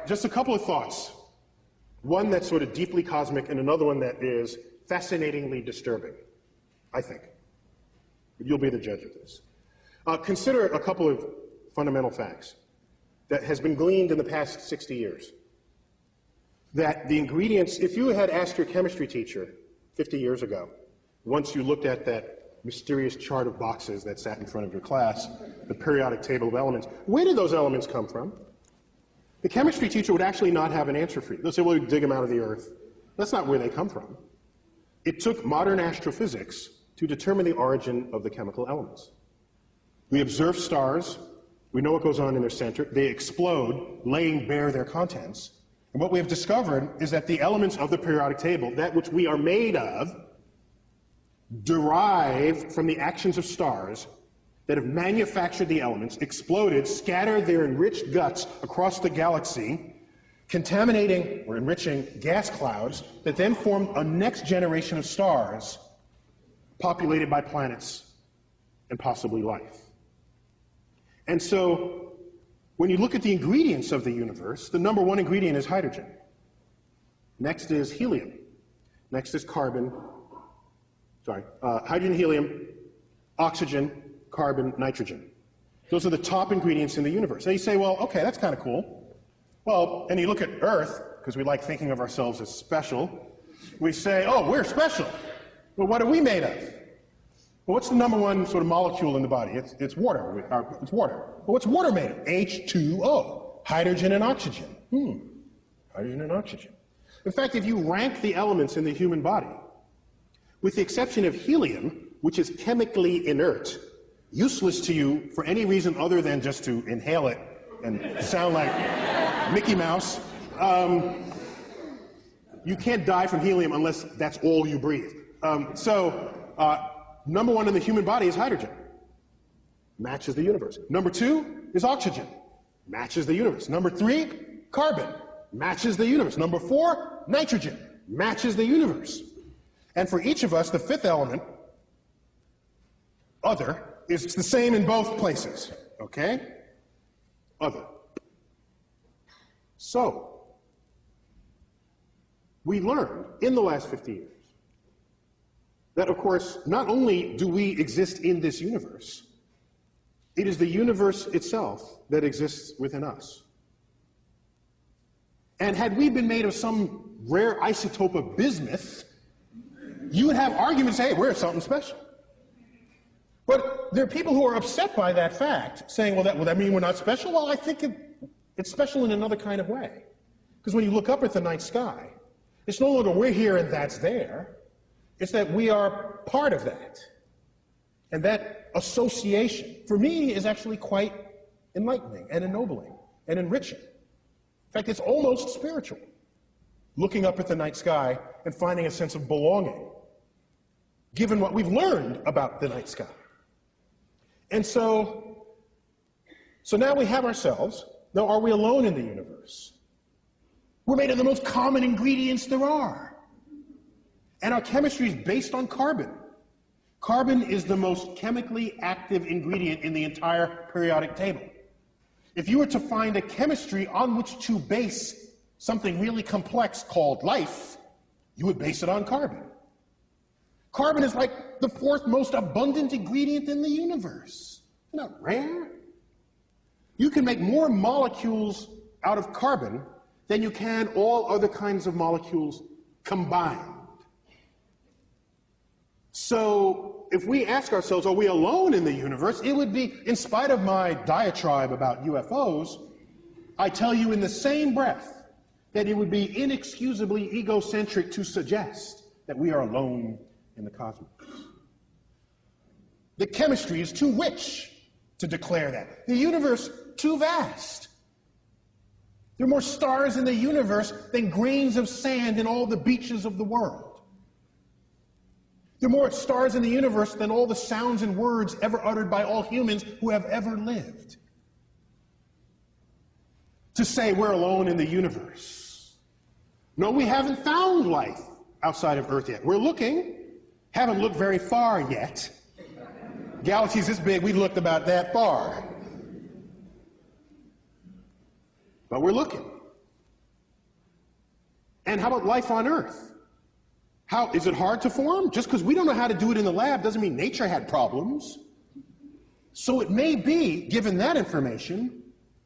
just a couple of thoughts. One that's sort of deeply cosmic and another one that is fascinatingly disturbing, I think. You'll be the judge of this. Consider a couple of fundamental facts that has been gleaned in the past 60 years. That the ingredients, if you had asked your chemistry teacher 50 years ago, once you looked at that mysterious chart of boxes that sat in front of your class, the periodic table of elements, where did those elements come from? The chemistry teacher would actually not have an answer for you. They'll say, well, we dig them out of the earth. That's not where they come from. It took modern astrophysics to determine the origin of the chemical elements. We observe stars. We know what goes on in their center. They explode, laying bare their contents. And what we have discovered is that the elements of the periodic table, that which we are made of, derive from the actions of stars that have manufactured the elements, exploded, scattered their enriched guts across the galaxy, contaminating or enriching gas clouds that then form a next generation of stars populated by planets and possibly life. And so, when you look at the ingredients of the universe, the number one ingredient is hydrogen. Next is helium. Next is hydrogen, helium, oxygen, carbon, nitrogen. Those are the top ingredients in the universe. And you say, well, okay, that's kind of cool. Well, and you look at Earth, because we like thinking of ourselves as special, we say, oh, we're special. Well, what are we made of? Well, what's the number one sort of molecule in the body? It's water. It's water. Well, what's water made of? H2O, hydrogen and oxygen. Hydrogen and oxygen. In fact, if you rank the elements in the human body, with the exception of helium, which is chemically inert, useless to you for any reason other than just to inhale it and sound like Mickey Mouse, you can't die from helium unless that's all you breathe. Number one in the human body is hydrogen. Matches the universe. Number two is oxygen. Matches the universe. Number three, carbon. Matches the universe. Number four, nitrogen. Matches the universe. And for each of us, the fifth element, other, is the same in both places. Okay? Other. So, we learned in the last 50 years that, of course, not only do we exist in this universe, it is the universe itself that exists within us. And had we been made of some rare isotope of bismuth, you would have arguments, hey, we're something special. But there are people who are upset by that fact, saying, well, that mean we're not special? Well, I think it's special in another kind of way. Because when you look up at the night sky, it's no longer we're here and that's there. It's that we are part of that. And that association, for me, is actually quite enlightening and ennobling and enriching. In fact, it's almost spiritual, looking up at the night sky and finding a sense of belonging, given what we've learned about the night sky. And so now we have ourselves. Now, are we alone in the universe? We're made of the most common ingredients there are. And our chemistry is based on carbon. Carbon is the most chemically active ingredient in the entire periodic table. If you were to find a chemistry on which to base something really complex called life, you would base it on carbon. Carbon is like the fourth most abundant ingredient in the universe. Isn't that rare? You can make more molecules out of carbon than you can all other kinds of molecules combined. So if we ask ourselves, are we alone in the universe? It would be, in spite of my diatribe about UFOs, I tell you in the same breath that it would be inexcusably egocentric to suggest that we are alone in the cosmos. The chemistry is too rich to declare that. The universe, too vast. There are more stars in the universe than grains of sand in all the beaches of the world. There are more stars in the universe than all the sounds and words ever uttered by all humans who have ever lived. To say we're alone in the universe. No, we haven't found life outside of Earth yet. We're looking, haven't looked very far yet. Galaxies this big, we looked about that far. But we're looking. And how about life on Earth? How is it hard to form? Just because we don't know how to do it in the lab doesn't mean nature had problems. So it may be, given that information,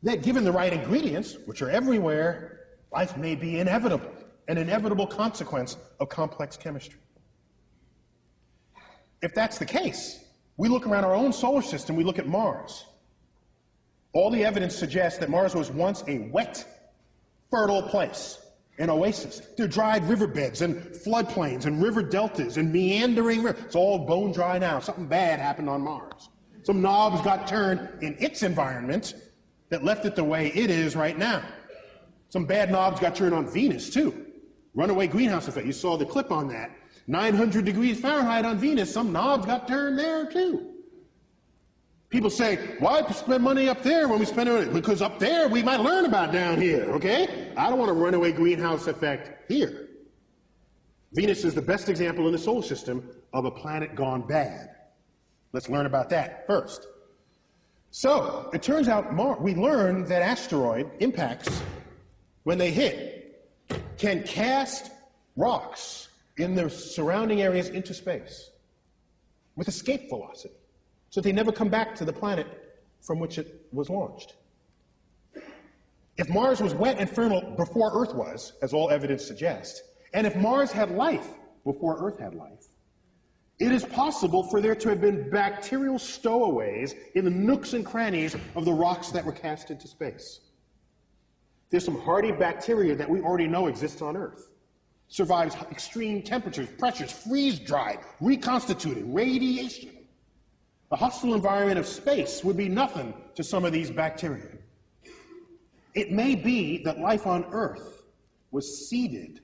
that given the right ingredients, which are everywhere, life may be inevitable, an inevitable consequence of complex chemistry. If that's the case, we look around our own solar system, we look at Mars. All the evidence suggests that Mars was once a wet, fertile place, an oasis. There are dried riverbeds and floodplains and river deltas and meandering rivers. It's all bone dry now. Something bad happened on Mars. Some knobs got turned in its environment that left it the way it is right now. Some bad knobs got turned on Venus, too. Runaway greenhouse effect. You saw the clip on that. 900 degrees Fahrenheit on Venus. Some knobs got turned there, too. People say, why spend money up there when we spend it? Because up there, we might learn about down here, okay? I don't want a runaway greenhouse effect here. Venus is the best example in the solar system of a planet gone bad. Let's learn about that first. So, it turns out we learned that asteroid impacts, when they hit, can cast rocks in their surrounding areas into space with escape velocity, so they never come back to the planet from which it was launched. If Mars was wet and fertile before Earth was, as all evidence suggests, and if Mars had life before Earth had life, it is possible for there to have been bacterial stowaways in the nooks and crannies of the rocks that were cast into space. There's some hardy bacteria that we already know exists on Earth. Survives extreme temperatures, pressures, freeze-dried, reconstituted, radiation. The hostile environment of space would be nothing to some of these bacteria. It may be that life on Earth was seeded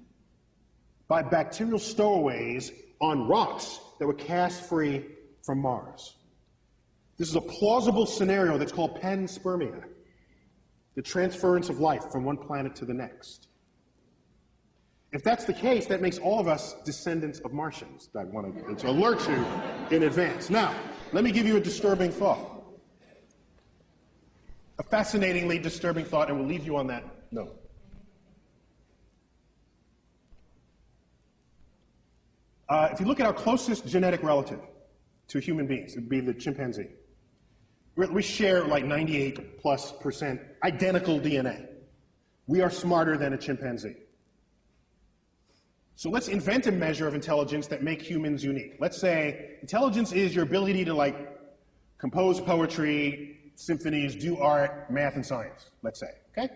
by bacterial stowaways on rocks that were cast free from Mars. This is a plausible scenario that's called panspermia, the transference of life from one planet to the next. If that's the case, that makes all of us descendants of Martians. I want to alert you in advance. Now, let me give you a disturbing thought. A fascinatingly disturbing thought, and we'll leave you on that note. If you look at our closest genetic relative to human beings, it would be the chimpanzee. We share like 98+% identical DNA. We are smarter than a chimpanzee. So let's invent a measure of intelligence that make humans unique. Let's say intelligence is your ability to compose poetry, symphonies, do art, math, and science, let's say, okay?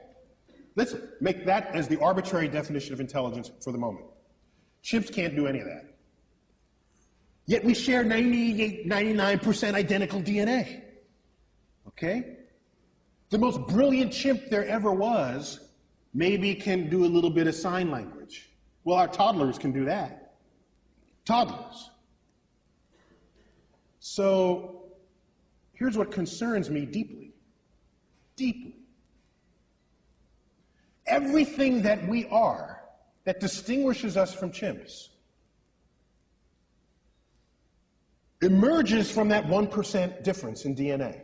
Let's make that as the arbitrary definition of intelligence for the moment. Chimps can't do any of that. Yet we share 98, 99% identical DNA, okay? The most brilliant chimp there ever was maybe can do a little bit of sign language. Well, our toddlers can do that. Toddlers. So here's what concerns me deeply. Deeply. Everything that we are that distinguishes us from chimps emerges from that 1% difference in DNA.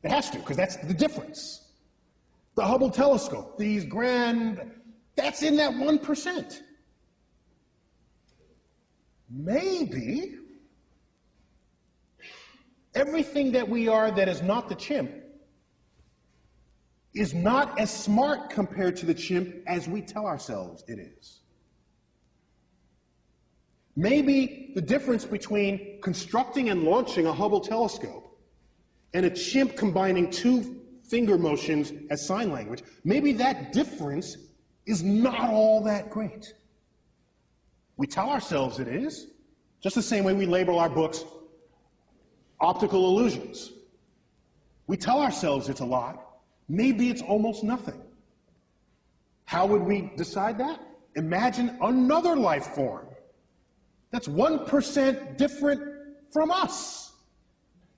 It has to, because that's the difference. The Hubble telescope, that's in that 1%. Maybe everything that we are that is not the chimp is not as smart compared to the chimp as we tell ourselves it is. Maybe the difference between constructing and launching a Hubble telescope and a chimp combining two finger motions as sign language, maybe that difference is not all that great. We tell ourselves it is, just the same way we label our books optical illusions. We tell ourselves it's a lot. Maybe it's almost nothing. How would we decide that? Imagine another life form that's 1% different from us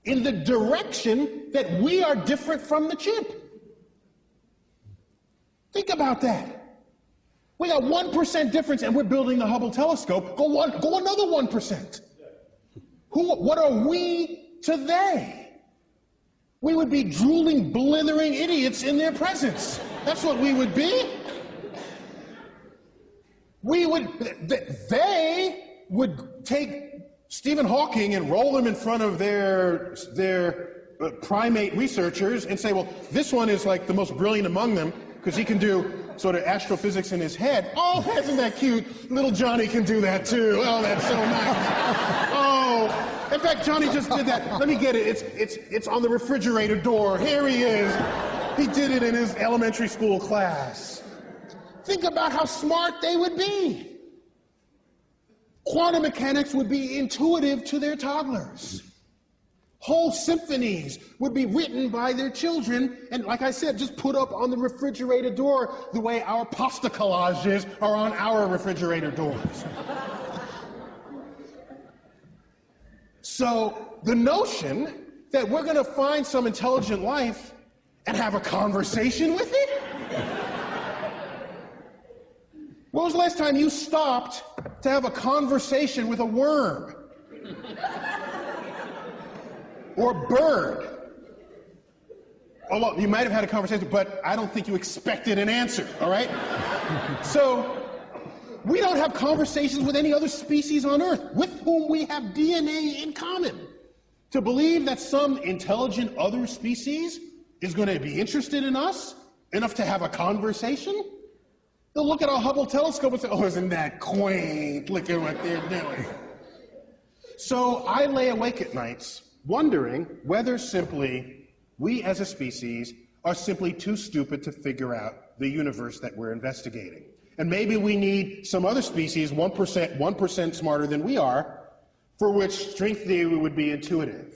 in the direction that we are different from the chimp. Think about that. We got 1% difference and we're building the Hubble telescope. Go another 1%. What are we to they? We would be drooling, blithering idiots in their presence. That's what we would be. they would take Stephen Hawking and roll him in front of their primate researchers and say, well, this one is like the most brilliant among them because he can do sort of astrophysics in his head. Oh, isn't that cute? Little Johnny can do that too. Oh, that's so nice. Oh, in fact, Johnny just did that. Let me get it. It's on the refrigerator door. Here he is. He did it in his elementary school class. Think about how smart they would be. Quantum mechanics would be intuitive to their toddlers. Whole symphonies would be written by their children, and like I said, just put up on the refrigerator door the way our pasta collages are on our refrigerator doors. So the notion that we're going to find some intelligent life and have a conversation with it? When was the last time you stopped to have a conversation with a worm? Or a bird? Oh, well, you might have had a conversation, but I don't think you expected an answer, all right? So, we don't have conversations with any other species on Earth with whom we have DNA in common. To believe that some intelligent other species is going to be interested in us enough to have a conversation? They'll look at our Hubble telescope and say, oh, isn't that quaint? Look at what they're doing. So I lay awake at nights wondering whether simply we as a species are simply too stupid to figure out the universe that we're investigating. And maybe we need some other species, 1% smarter than we are, for which string theory would be intuitive,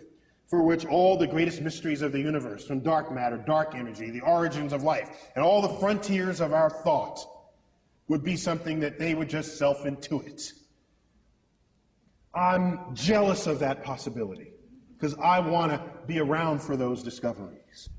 for which all the greatest mysteries of the universe, from dark matter, dark energy, the origins of life, and all the frontiers of our thought would be something that they would just self-intuit. I'm jealous of that possibility, because I want to be around for those discoveries.